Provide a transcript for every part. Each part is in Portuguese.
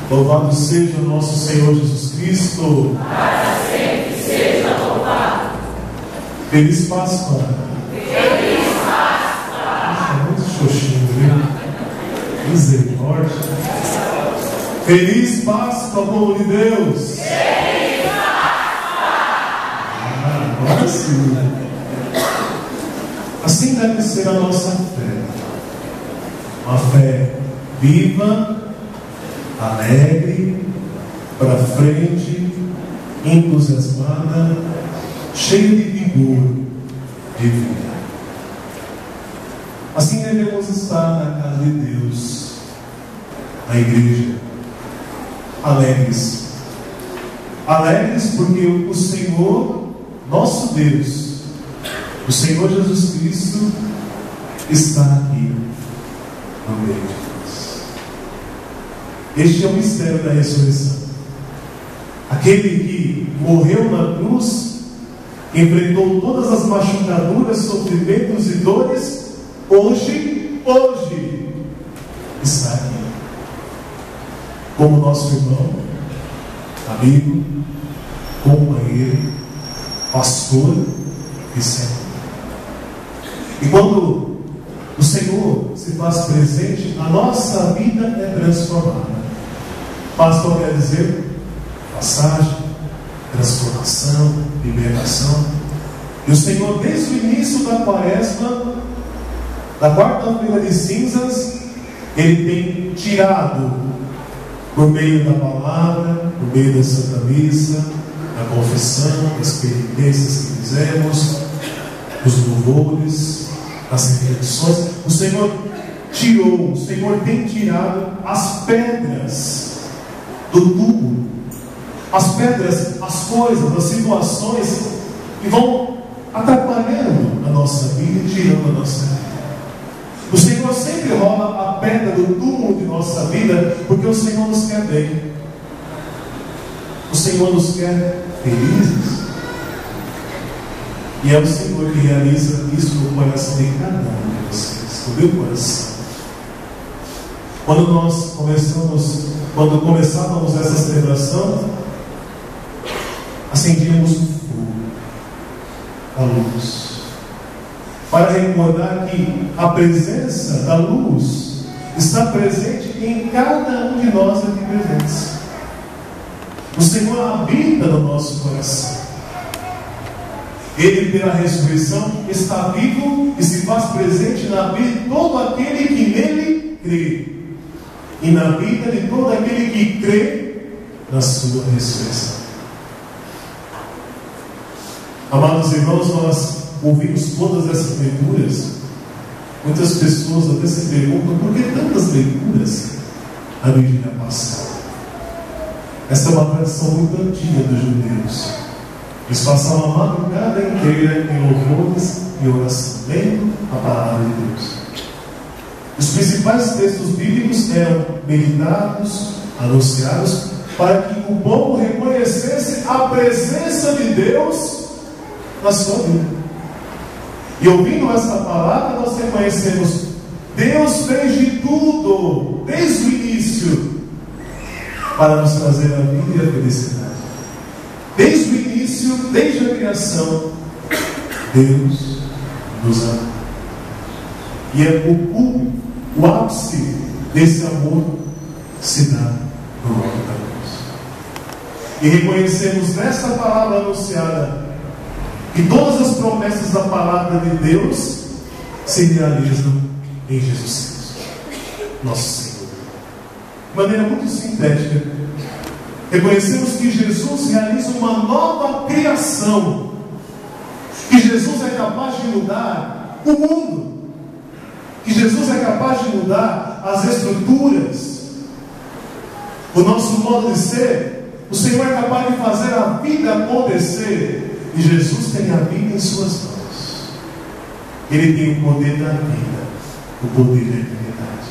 Louvado seja o nosso Senhor Jesus Cristo. Para sempre seja louvado. Feliz Páscoa. Feliz Páscoa. É muito xoxinho, viu? Misericórdia. Feliz Páscoa, povo de Deus. Feliz Páscoa. Agora sim. Assim deve ser a nossa fé. Uma fé viva, alegre, para frente, entusiasmada, cheia de vigor, de vida. Assim devemos estar na casa de Deus, na igreja, alegres. Alegres porque o Senhor, nosso Deus, o Senhor Jesus Cristo, está aqui no meio de nós. Este é o mistério da ressurreição. Aquele que morreu na cruz, enfrentou todas as machucaduras, sofrimentos e dores, hoje está aqui. Como nosso irmão, amigo, companheiro, pastor e Senhor. E quando o Senhor se faz presente, a nossa vida é transformada. Páscoa quer dizer passagem, transformação, libertação. E o Senhor, desde o início da quaresma, da quarta-feira de cinzas, Ele tem tirado, por meio da palavra, por meio da Santa Missa, da confissão, das penitências que fizemos, dos louvores, das reflexões, o Senhor tirou, o Senhor tem tirado as pedras do túmulo, as pedras, as coisas, as situações que vão atrapalhando a nossa vida e tirando a nossa vida. O Senhor sempre rola a pedra do túmulo de nossa vida, porque o Senhor nos quer bem. O Senhor nos quer felizes. E é o Senhor que realiza isso no coração de cada um de vocês, no meu coração. Quando começávamos essa celebração, acendíamos o fogo, a luz, para recordar que a presença da luz está presente em cada um de nós aqui presentes. O Senhor habita no nosso coração. Ele, pela ressurreição, está vivo e se faz presente na vida de todo aquele que nele crê, e na vida de todo aquele que crê na sua ressurreição. Amados irmãos, nós ouvimos todas essas leituras. Muitas pessoas até se perguntam por que tantas leituras a Vigília Pascal. Essa é uma tradição muito antiga dos judeus. Eles passavam a madrugada inteira em louvores e oração, lendo a palavra de Deus. Os principais textos bíblicos eram meditados, anunciados, para que o povo reconhecesse a presença de Deus na sua vida. E ouvindo essa palavra, nós reconhecemos: Deus fez de tudo, desde o início, para nos trazer a vida e a felicidade. Desde o início, desde a criação, Deus nos ama. E é o ápice desse amor se dá no alto da cruz. E reconhecemos nessa palavra anunciada que todas as promessas da palavra de Deus se realizam em Jesus Cristo, nosso Senhor. De maneira muito sintética, reconhecemos que Jesus realiza uma nova criação, que Jesus é capaz de mudar o mundo, que Jesus é capaz de mudar as estruturas, o nosso modo de ser. O Senhor é capaz de fazer a vida acontecer. E Jesus tem a vida em suas mãos. Ele tem o poder da vida, o poder da eternidade.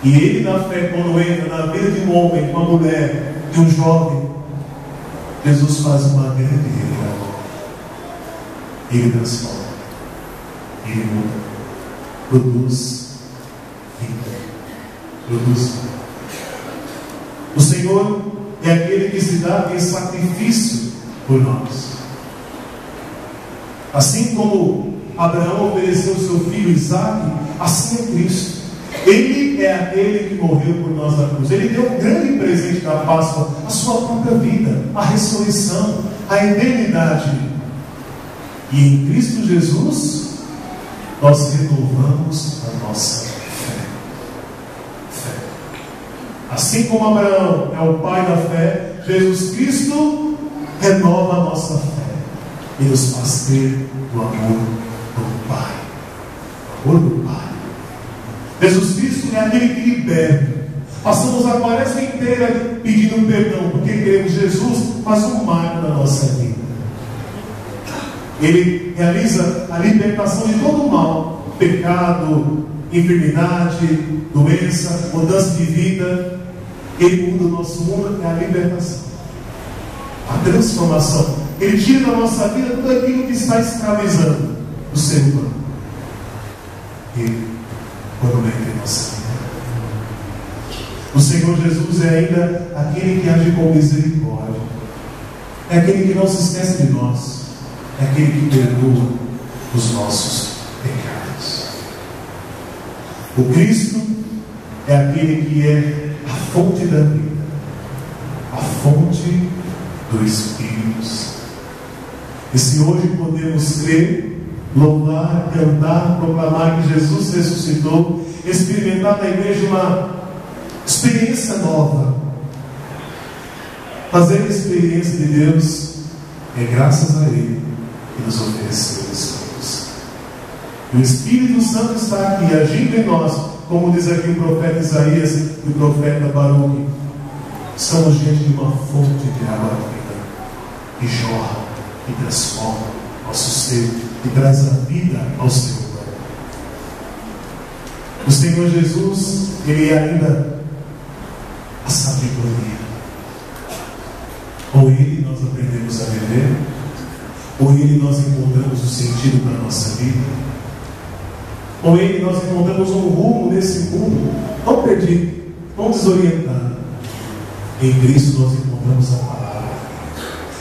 E Ele, na fé, quando entra na vida de um homem, de uma mulher, de um jovem, Jesus faz uma grande reviravolta. Ele transforma, Ele muda, produz vida, produz vida. O Senhor é aquele que se dá em sacrifício por nós. Assim como Abraão ofereceu seu filho Isaque, assim é Cristo. Ele é aquele que morreu por nós na cruz. Ele deu um grande presente da Páscoa, a sua própria vida, a ressurreição, a eternidade. E em Cristo Jesus, nós renovamos a nossa fé. Assim como Abraão é o pai da fé, Jesus Cristo renova a nossa fé e nos faz ter o amor do Pai. O amor do Pai. Jesus Cristo é aquele que liberta. Passamos a quaresma inteira pedindo perdão, porque queremos Jesus, mas um marco na nossa vida. Ele realiza a libertação de todo o mal, pecado, enfermidade, doença, mudança de vida. Ele muda o nosso mundo, é a libertação, a transformação. Ele tira da nossa vida tudo aquilo que está escravizando o ser humano. Ele, quando entra em nossa vida, o Senhor Jesus é ainda aquele que age com misericórdia, é aquele que não se esquece de nós, é aquele que perdoa os nossos pecados. O Cristo é aquele que é a fonte da vida, a fonte do Espírito Santo. E se hoje podemos crer, louvar, cantar, proclamar que Jesus ressuscitou, experimentar na igreja uma experiência nova, fazer a experiência de Deus, é graças a Ele que nos ofereceu esse Deus. E o Espírito Santo está aqui, agindo em nós, como diz aqui o profeta Isaías e o profeta Baruque. Somos diante de uma fonte de água viva, que jorra, que transforma nosso ser, que traz a vida ao ser humano. O Senhor Jesus, Ele é ainda a sabedoria. Ou Ele nós aprendemos a viver, ou Ele nós encontramos o sentido da nossa vida, ou Ele nós encontramos um rumo nesse mundo, não perdido, não desorientado. Em Cristo nós encontramos a palavra,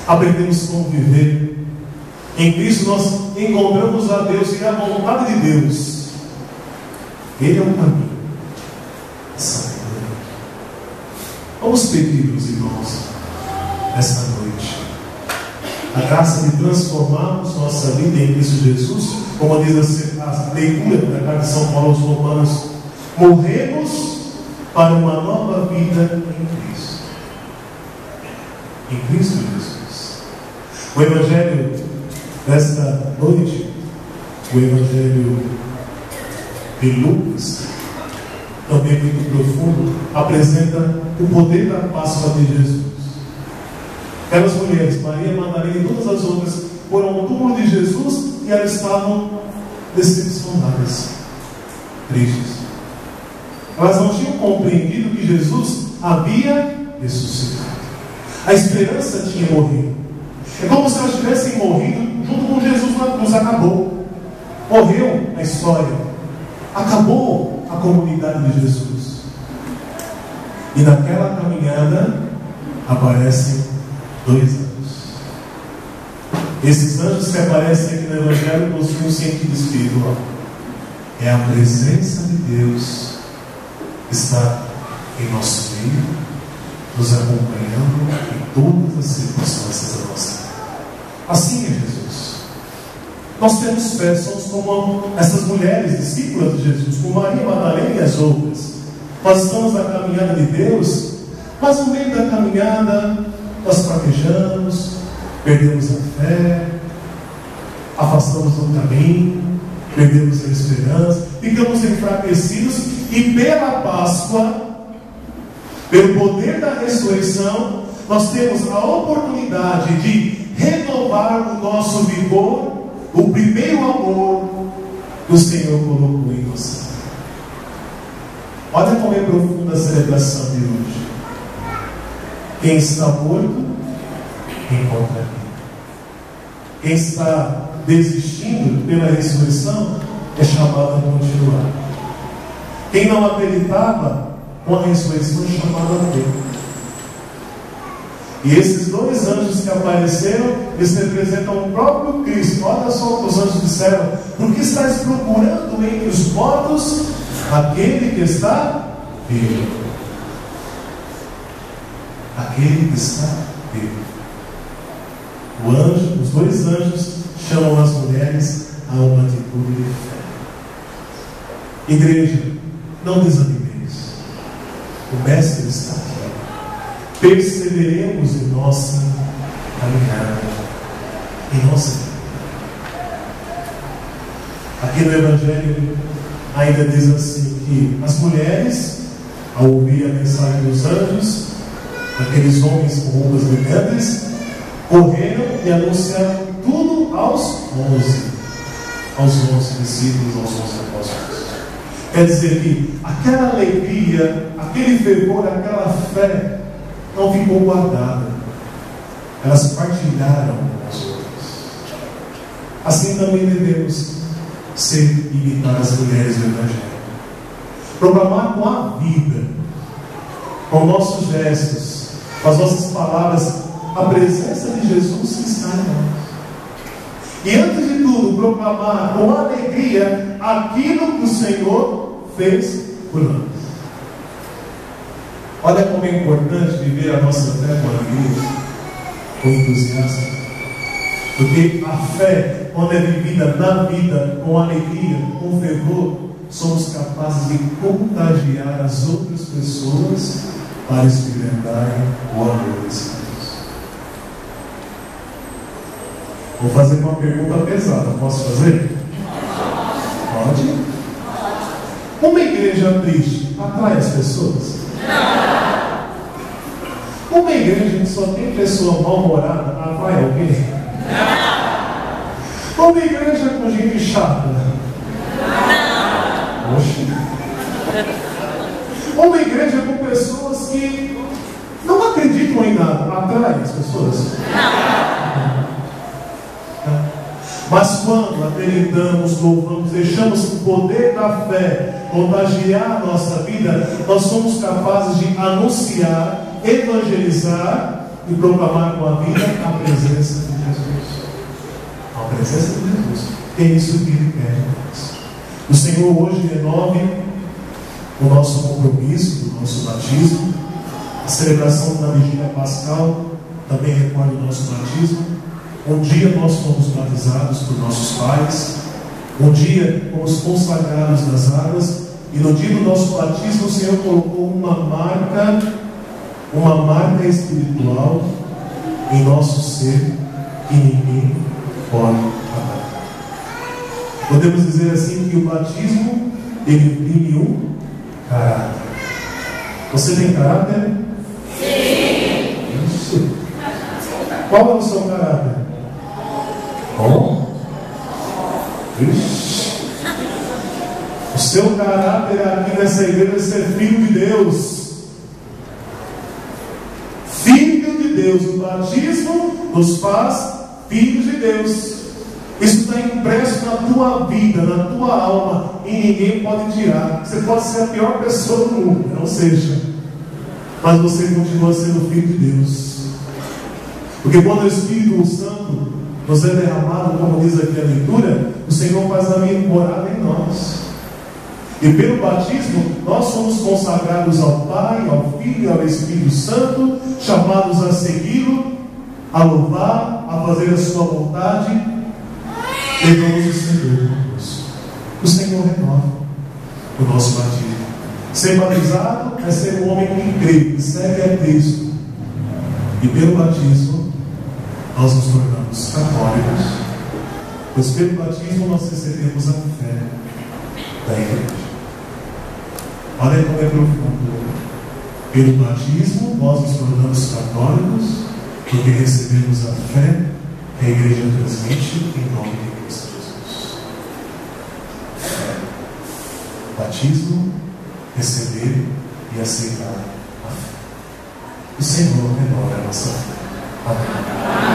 aprendemos como viver. Em Cristo nós encontramos a Deus e a vontade de Deus. Ele é o caminho, a sabedoria. Vamos pedir, meus irmãos, nesta noite, a graça de transformarmos nossa vida em Cristo Jesus, como diz a leitura da carta de São Paulo aos Romanos: morremos para uma nova vida em Cristo. Em Cristo Jesus. O Evangelho desta noite, o Evangelho de Lucas, também muito profundo, apresenta o poder da Páscoa de Jesus. Aquelas mulheres, Maria Madalena e todas as outras, foram ao túmulo de Jesus e elas estavam decepcionadas, tristes. Elas não tinham compreendido que Jesus havia ressuscitado. A esperança tinha morrido. É como se elas tivessem morrido junto com Jesus na cruz. Acabou. Morreu a história. Acabou a comunidade de Jesus. E naquela caminhada aparecem 2 anjos. Esses anjos que aparecem aqui no Evangelho possuem um sentido espiritual. É a presença de Deus que está em nosso meio, nos acompanhando em todas as circunstâncias da nossa vida. Assim é Jesus. Nós temos fé, somos como essas mulheres discípulas de Jesus, como Maria Madalena e as outras. Nós estamos na caminhada de Deus, mas no meio da caminhada nós fraquejamos, perdemos a fé, afastamos do caminho, perdemos a esperança, ficamos enfraquecidos, e pela Páscoa, pelo poder da ressurreição, nós temos a oportunidade de renovar o nosso vigor, o primeiro amor que o Senhor colocou em nós. Olha como é profunda a celebração de hoje. Quem está morto, encontra vida. Quem está desistindo pela ressurreição é chamado a continuar. Quem não acreditava com a ressurreição é chamado a ter. E esses dois anjos que apareceram, eles representam o próprio Cristo. Olha só o que os anjos disseram: por que estás procurando entre os mortos aquele que está vivo? Aquele que está vivo. Os dois anjos chamam as mulheres a uma atitude de fé. Igreja, não desanimeis. O Mestre está aqui. Perseveremos em nossa caminhada, em nossa vida. Aqui no Evangelho ainda diz assim que as mulheres, ao ouvir a mensagem dos anjos, aqueles homens com roupas brilhantes, correram e anunciaram tudo aos 11 discípulos, aos 11 apóstolos. Quer dizer que aquela alegria, aquele fervor, aquela fé não ficou guardada. Elas partilharam com as outras. Assim também devemos ser e imitar as mulheres do Evangelho. Proclamar com a vida, com nossos gestos, com as nossas palavras, a presença de Jesus que está em nós. E antes de tudo, proclamar com alegria aquilo que o Senhor fez por nós. Olha como é importante viver a nossa fé com alegria, com entusiasmo. Porque a fé, quando é vivida na vida, com alegria, com fervor, somos capazes de contagiar as outras pessoas para experimentarem o amor desse Deus. Vou fazer uma pergunta pesada. Posso fazer? Pode? Uma igreja triste atrai as pessoas? Não. Uma igreja que só tem pessoa mal-humorada atrai alguém? Não. Uma igreja com gente chata? Não. Oxe. Uma igreja com pessoas que não acreditam em nada atrai as pessoas? Não. Mas quando acreditamos, louvamos, deixamos o poder da fé contagiar a nossa vida, nós somos capazes de anunciar, evangelizar e proclamar com a vida a presença de Jesus. A presença de Jesus. É isso que Ele quer de nós. O Senhor hoje renove o nosso compromisso, o nosso batismo, a celebração da vigília pascal também recorda o nosso batismo. Um dia nós fomos batizados por nossos pais, um dia fomos consagrados nas águas, e no dia do nosso batismo o Senhor colocou uma marca espiritual em nosso ser que ninguém pode apagar. Podemos dizer assim que o batismo ele imprime um caráter. Você tem caráter? Sim. Isso. Qual é o seu caráter? Bom? O seu caráter aqui nessa igreja é ser filho de Deus. Filho de Deus. O batismo nos faz filhos de Deus. Isso está impresso na tua vida, na tua alma, e ninguém pode tirar. Você pode ser a pior pessoa do mundo, não seja, mas você continua sendo filho de Deus. Porque quando o Espírito Santo nos é derramado, como diz aqui a leitura, o Senhor faz a morada em nós. E pelo batismo, nós somos consagrados ao Pai, ao Filho e ao Espírito Santo, chamados a segui-lo, a louvar, a fazer a sua vontade. Levamos o Senhor conosco. O Senhor renova o nosso batismo. Ser batizado é ser um homem que crê, que segue a Cristo. E pelo batismo, nós nos tornamos católicos, pois pelo batismo nós recebemos a fé da igreja. Olha como é profundo. Pelo batismo nós nos tornamos católicos, porque recebemos a fé que a igreja transmite em nome de Cristo Jesus. Fé. Batismo, receber e aceitar a fé. O Senhor renova a nossa fé. Amém.